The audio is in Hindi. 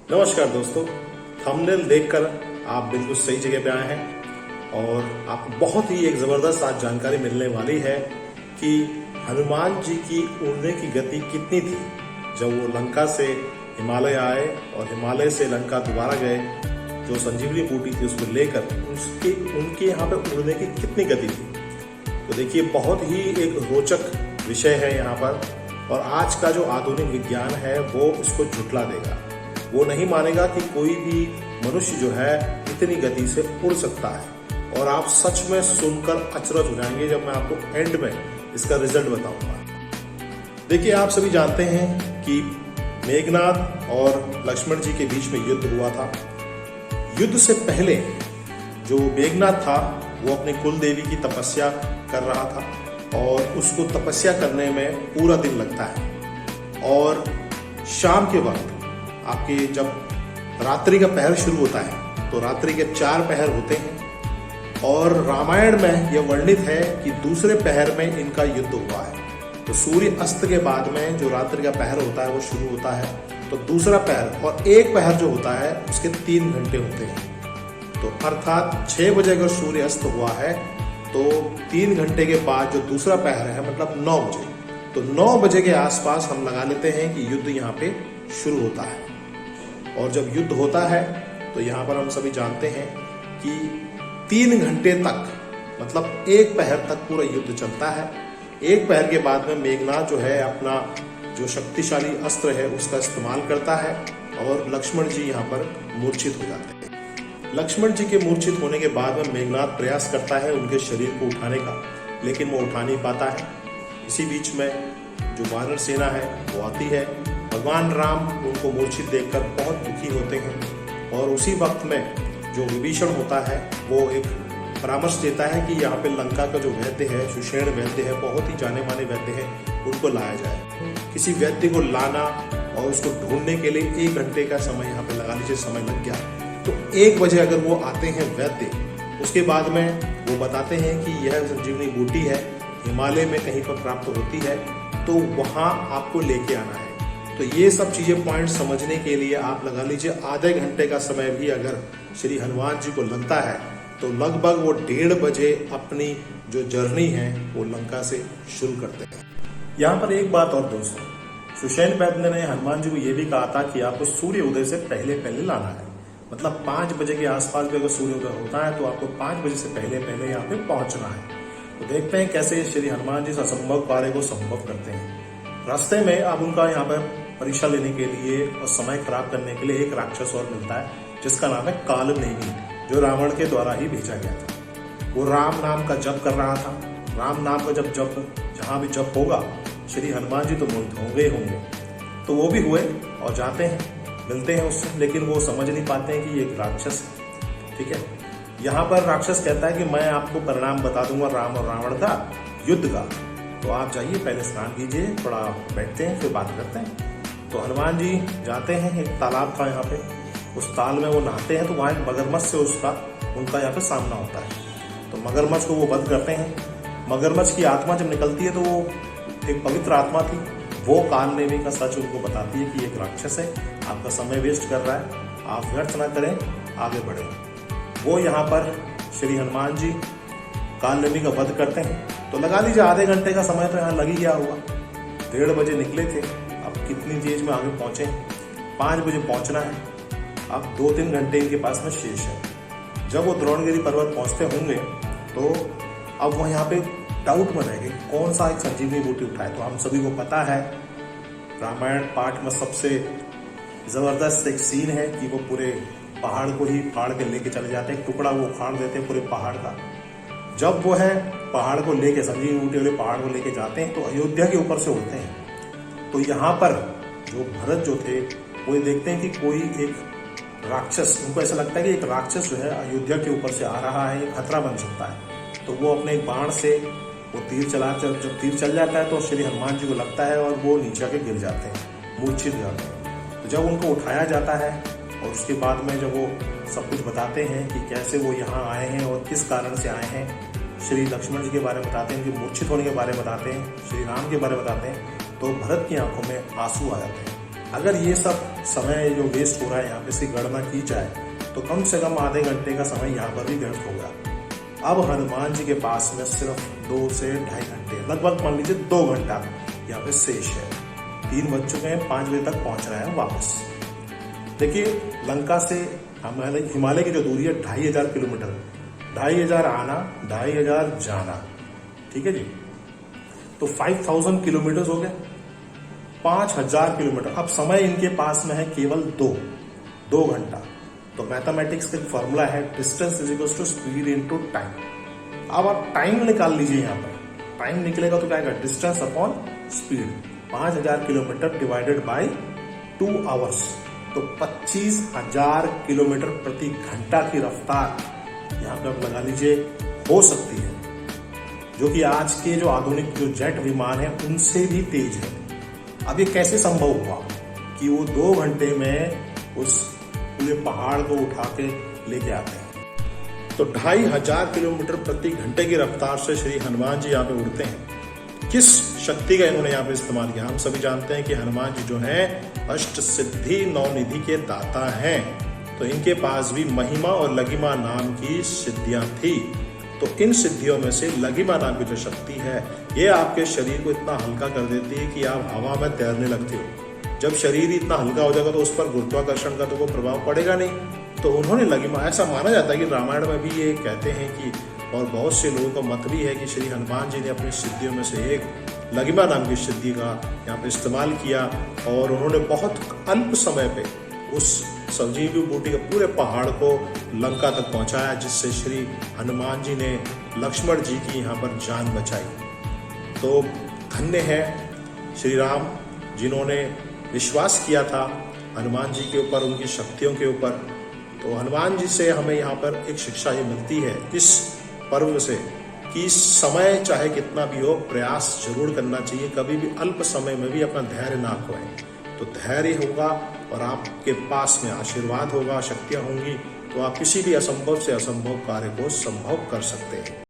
नमस्कार दोस्तों, थंबनेल देखकर आप बिल्कुल सही जगह पे आए हैं और आपको बहुत ही एक जबरदस्त आज जानकारी मिलने वाली है कि हनुमान जी की उड़ने की गति कितनी थी जब वो लंका से हिमालय आए और हिमालय से लंका दोबारा गए। जो संजीवनी बूटी थी उसको लेकर उनके यहाँ पे उड़ने की कितनी गति थी, तो देखिए बहुत ही एक रोचक विषय है यहाँ पर। और आज का जो आधुनिक विज्ञान है वो इसको झुठला देगा, वो नहीं मानेगा कि कोई भी मनुष्य जो है इतनी गति से उड़ सकता है। और आप सच में सुनकर अचरज हो जाएंगे जब मैं आपको एंड में इसका रिजल्ट बताऊंगा। देखिए, आप सभी जानते हैं कि मेघनाद और लक्ष्मण जी के बीच में युद्ध हुआ था। युद्ध से पहले जो मेघनाद था वो अपनी कुल देवी की तपस्या कर रहा था और उसको तपस्या करने में पूरा दिन लगता है। और शाम के वक्त आपके जब रात्रि का पहर शुरू होता है तो रात्रि के 4 पहर होते हैं और रामायण में यह वर्णित है कि दूसरे पहर में इनका युद्ध हुआ है। तो सूर्य अस्त के बाद में जो रात्रि का पहर होता है वो शुरू होता है, तो दूसरा पहर और एक पहर जो होता है उसके 3 घंटे होते हैं। तो अर्थात 6 बजे अगर सूर्य अस्त हुआ है तो 3 घंटे के बाद जो दूसरा पहर है मतलब 9 बजे, तो 9 बजे के आसपास हम लगा लेते हैं कि युद्ध यहाँ पे शुरू होता है। और जब युद्ध होता है तो यहाँ पर हम सभी जानते हैं कि 3 घंटे तक मतलब एक पहर तक पूरा युद्ध चलता है। एक पहर के बाद में मेघनाद जो है अपना जो शक्तिशाली अस्त्र है उसका इस्तेमाल करता है और लक्ष्मण जी यहाँ पर मूर्छित हो जाते हैं। लक्ष्मण जी के मूर्छित होने के बाद में मेघनाद प्रयास करता है उनके शरीर को उठाने का, लेकिन वो उठा नहीं पाता है। इसी बीच में जो वानर सेना है वो आती है। भगवान राम उनको मूर्छित देखकर बहुत दुखी होते हैं और उसी वक्त में जो विभीषण होता है वो एक परामर्श देता है कि यहाँ पे लंका का जो वैद्य है, सुषेण वैद्य है, बहुत ही जाने माने वैद्य है, उनको लाया जाए। किसी वैद्य को लाना और उसको ढूंढने के लिए 1 घंटे का समय यहाँ पे लगा लीजिए समय लग गया। तो 1 बजे अगर वो आते हैं वैद्य, उसके बाद में वो बताते हैं कि यह संजीवनी बूटी है, हिमालय में कहीं पर प्राप्त होती है, तो वहाँ आपको लेके आना है। तो ये सब चीजें पॉइंट समझने के लिए आप लगा लीजिए आधे घंटे का समय भी अगर श्री हनुमान जी को लगता है तो लगभग वो 1:30 बजे अपनी जो जर्नी है वो लंका से शुरू करते हैं। यहाँ पर एक बात और दोस्तों, सुषेण वैद्य ने हनुमान जी को ये भी कहा था कि आपको सूर्य उदय से पहले पहले लाना है, मतलब 5 बजे के आसपास भी अगर सूर्य उदय होता है तो आपको 5 बजे से पहले पहले यहाँ पे पहुंचना है। तो देखते हैं कैसे श्री हनुमान जी असंभव कार्य को संभव करते हैं। रास्ते में अब उनका यहाँ पर परीक्षा लेने के लिए और समय खराब करने के लिए एक राक्षस और मिलता है जिसका नाम है कालनेमी, जो रावण के द्वारा ही भेजा गया था। वो राम नाम का जप कर रहा था। राम नाम का जब जप जहां भी जप होगा श्री हनुमान जी तो मोहित होंगे ही होंगे। तो वो भी हुए और जाते हैं, मिलते हैं उससे, लेकिन वो समझ नहीं पाते हैं कि ये एक राक्षस है। ठीक है, यहाँ पर राक्षस कहता है कि मैं आपको परिणाम बता दूंगा राम और रावण का युद्ध का, तो आप जाइए पहले स्नान कीजिए, थोड़ा बैठते हैं फिर बात करते हैं। तो हनुमान जी जाते हैं, एक तालाब था यहाँ पे, उस ताल में वो नहाते हैं तो वहाँ एक मगरमच्छ से उनका यहाँ पे सामना होता है। तो मगरमच्छ को वो वध करते हैं। मगरमच्छ की आत्मा जब निकलती है तो वो एक पवित्र आत्मा थी, वो कालनेमी का सच उनको बताती है कि एक राक्षस है, आपका समय वेस्ट कर रहा है, आप व्यर्थ ना करें, आगे बढ़े। वो यहाँ पर श्री हनुमान जी कालनेमी का वध करते हैं। तो लगा लीजिए आधे घंटे का समय तो यहाँ लग ही गया हुआ। 1:30 बजे निकले थे, अब कितनी देर में आगे पहुंचे, 5 बजे पहुंचना है। अब 2-3 घंटे इनके पास में शेष है। जब वो द्रोणगिरी पर्वत पहुंचते होंगे तो अब वो यहाँ पे डाउट में रहेंगे कौन सा एक संजीवनी बूटी उठाए। तो हम सभी को पता है रामायण पाठ में सबसे जबरदस्त एक सीन है कि वो पूरे पहाड़ को ही फाड़ के लेके चले जाते हैं, टुकड़ा वो फाड़ देते हैं पूरे पहाड़ का। जब वो है पहाड़ को लेके संजीवनी बूटी वाले पहाड़ को लेके जाते हैं तो अयोध्या के ऊपर से उड़ते हैं। तो यहाँ पर जो भरत जो थे वो ये देखते हैं कि कोई एक राक्षस, उनको ऐसा लगता है कि एक राक्षस जो है अयोध्या के ऊपर से आ रहा है, ये खतरा बन सकता है। तो वो अपने बाण से वो तीर जब तीर चल जाता है तो श्री हनुमान जी को लगता है और वो नीचे आके गिर जाते हैं, मूर्छित हो जाते हैं। तो जब उनको उठाया जाता है और उसके बाद में जब वो सब कुछ बताते हैं कि कैसे वो यहाँ आए हैं और किस कारण से आए हैं, श्री लक्ष्मण जी के बारे में बताते हैं, कि मूर्छित होने के बारे में बताते हैं, श्री राम के बारे में बताते हैं, तो भरत की आंखों में आंसू आ जाते हैं। अगर ये सब समय जो वेस्ट हो रहा है यहाँ पे इसकी गणना की जाए तो कम से कम आधे घंटे का समय यहाँ पर भी व्यर्थ होगा। अब हनुमान जी के पास में सिर्फ 2 से 2.5 घंटे, लगभग मान लीजिए 2 घंटा यहाँ पे शेष है। 3 बज चुके हैं, 5 बजे तक पहुंच रहे हैं वापस। देखिए, लंका से हिमालय की जो दूरी है 2500 किलोमीटर, 2500 आना, 2500 जाना, ठीक है जी। तो 5000 किलोमीटर हो गए, 5000 किलोमीटर। अब समय इनके पास में है केवल 2 घंटा। तो मैथमेटिक्स का फॉर्मूला है distance is equal to speed into time. अब आप टाइम निकाल लीजिए, यहाँ पर टाइम निकलेगा तो क्या आएगा, distance upon speed. 5000 kilometre divided by 2 hours, तो 25000 किलोमीटर प्रति घंटा की रफ्तार यहाँ पे आप लगा लीजिए हो सकती है, जो कि आज के जो आधुनिक जो जेट विमान है उनसे भी तेज है। अब ये कैसे संभव हुआ कि वो 2 घंटे में उस पूरे पहाड़ को उठा के लेके आते हैं। तो 2500 किलोमीटर प्रति घंटे की रफ्तार से श्री हनुमान जी यहाँ पे उड़ते हैं। किस शक्ति का इन्होंने यहाँ पे इस्तेमाल किया? हम सभी जानते हैं कि हनुमान जी जो हैं अष्ट सिद्धि 9 निधि के दाता हैं, तो इनके पास भी महिमा और लगिमा नाम की सिद्धियां थी। तो इन सिद्धियों में से लगिमा नाम की जो शक्ति है, ये आपके शरीर को इतना हल्का कर देती है कि आप हवा में तैरने लगते हो। जब शरीर इतना हल्का हो जाएगा तो उस पर गुरुत्वाकर्षण का तो कोई प्रभाव पड़ेगा नहीं। तो उन्होंने लगिमा, ऐसा माना जाता है कि रामायण में भी ये कहते हैं कि, और बहुत से लोगों का मत भी है कि श्री हनुमान जी ने अपनी सिद्धियों में से एक लगिमा नाम की सिद्धि का यहाँ पे इस्तेमाल किया, और उन्होंने बहुत अल्प समय पे उस संजीवी बूटी के पूरे पहाड़ को लंका तक पहुंचाया, जिससे श्री हनुमान जी ने लक्ष्मण जी की यहाँ पर जान बचाई। तो धन्य है श्री राम, जिन्होंने विश्वास किया था हनुमान जी के ऊपर, उनकी शक्तियों के ऊपर। तो हनुमान जी से हमें यहाँ पर एक शिक्षा ये मिलती है इस पर्व से कि समय चाहे कितना भी हो, प्रयास जरूर करना चाहिए। कभी भी अल्प समय में भी अपना धैर्य ना खोएं। तो धैर्य होगा और आपके पास में आशीर्वाद होगा, शक्तियां होंगी, तो आप किसी भी असंभव से असंभव कार्य को संभव कर सकते हैं।